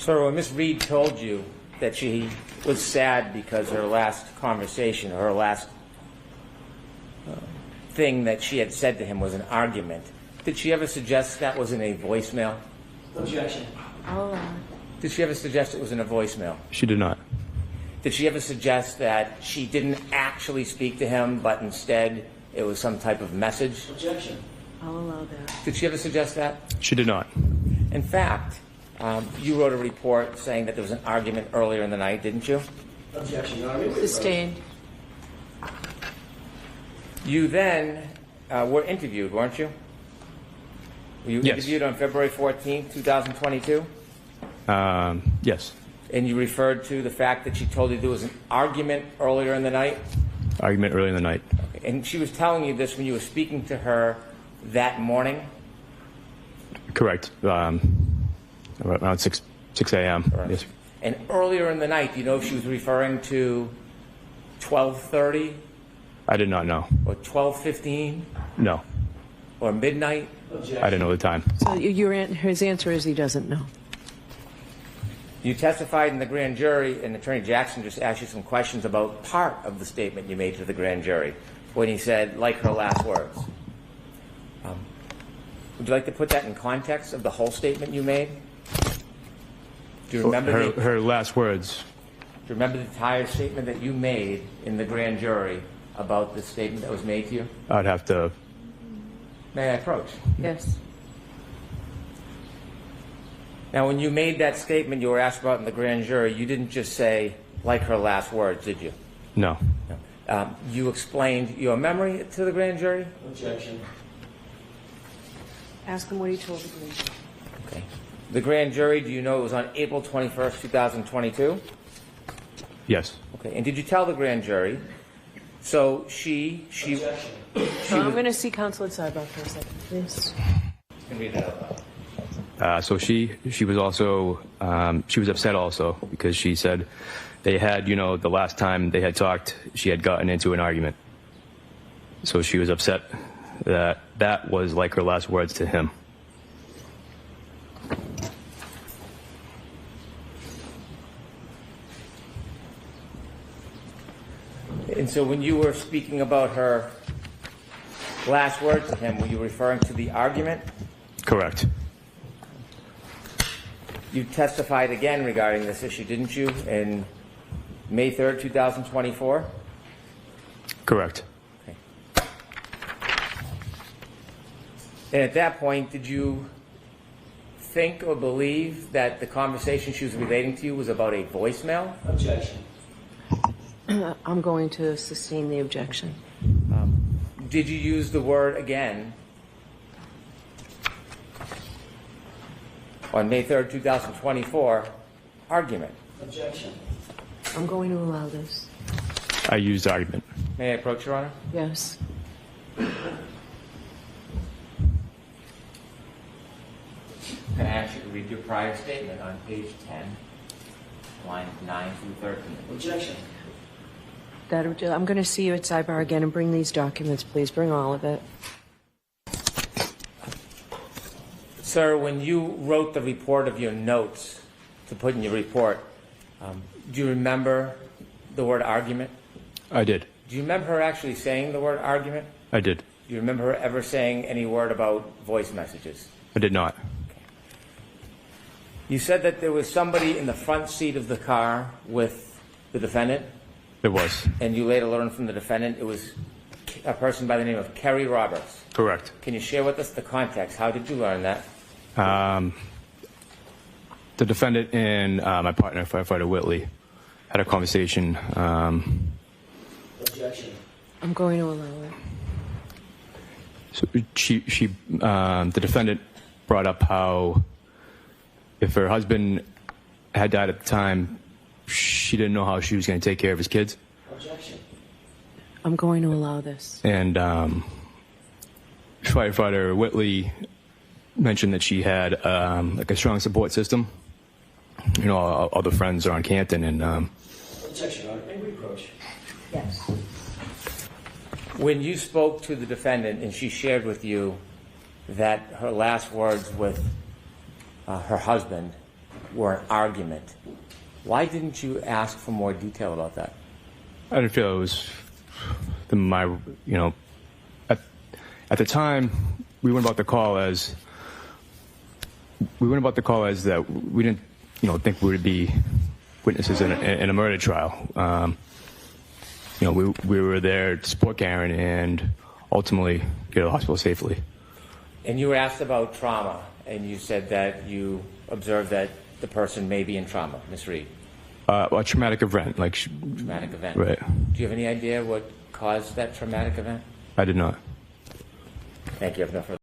Sir, when Ms. Reed told you that she was sad because her last conversation, or her last thing that she had said to him was an argument, did she ever suggest that was in a voicemail? Objection. Did she ever suggest it was in a voicemail? She did not. Did she ever suggest that she didn't actually speak to him, but instead it was some type of message? Objection. I'll allow that. Did she ever suggest that? She did not. In fact, you wrote a report saying that there was an argument earlier in the night, didn't you? Objection, Your Honor. Sustained. You then were interviewed, weren't you? Were you Yes. interviewed on February 14th, 2022? Yes. And you referred to the fact that she told you there was an argument earlier in the night? Argument early in the night. And she was telling you this when you were speaking to her that morning? Correct. Around 6 a.m. Correct. Yes. And earlier in the night, do you know if she was referring to 12:30 I did not know. or 12:15 No. or midnight? Objection. I didn't know the time. So his answer is he doesn't know. You testified in the grand jury, and Attorney Jackson just asked you some questions about part of the statement you made to the grand jury when he said, like her last words. Would you like to put that in context of the whole statement you made? Do you remember Her last words. Do you remember the entire statement that you made in the grand jury about the statement that was made to you? I'd have to. May I approach? Yes. Now, when you made that statement you were asked about in the grand jury, you didn't just say, like her last words, did you? No. No. You explained your memory to the grand jury? Objection. Ask him what he told the grand jury. Okay. The grand jury, do you know it was on April 21st, 2022? Yes. Okay. And did you tell the grand jury? So she Objection. I'm going to see counsel at sidebar for a second, please. can read that out loud. So she was also she was upset also because she said they had, the last time they had talked, she had gotten into an argument. So she was upset that that was like her last words to him. And so when you were speaking about her last words to him, were you referring to the argument? Correct. You testified again regarding this issue, didn't you, in May 3rd, 2024? Correct. Okay. And at that point, did you think or believe that the conversation she was relating to you was about a voicemail? Objection. I'm going to sustain the objection. Did you use the word again on May 3rd, 2024, argument? Objection. I'm going to allow this. I used argument. May I approach, Your Honor? Yes. Can I ask you to read your prior statement on page 10, lines 9 through 13? Objection. I'm going to see you at sidebar again and bring these documents, please. Bring all of it. Sir, when you wrote the report of your notes to put in your report, do you remember the word argument? I did. Do you remember her actually saying the word argument? I did. Do you remember her ever saying any word about voice messages? I did not. You said that there was somebody in the front seat of the car with the defendant, It was. and you later learned from the defendant it was a person by the name of Kerry Roberts. Correct. Can you share with us the context? How did you learn that? The defendant and my partner, Firefighter Whitley, had a conversation. Objection. I'm going to allow it. So the defendant brought up how if her husband had died at the time, she didn't know how she was going to take care of his kids. Objection. I'm going to allow this. And Firefighter Whitley mentioned that she had like a strong support system. All the friends are on Canton, and Objection, Your Honor. May we approach? Yes. When you spoke to the defendant and she shared with you that her last words with her husband were an argument. Why didn't you ask for more detail about that? I didn't feel it was at the time we went about the call as that we didn't think we would be witnesses in a murder trial. We were there to support Karen and ultimately get her to the hospital safely. And you were asked about trauma, and you said that you observed that the person may be in trauma, Ms. Reed. A traumatic event, Traumatic event. Right. Do you have any idea what caused that traumatic event? I did not. Thank you. I have no further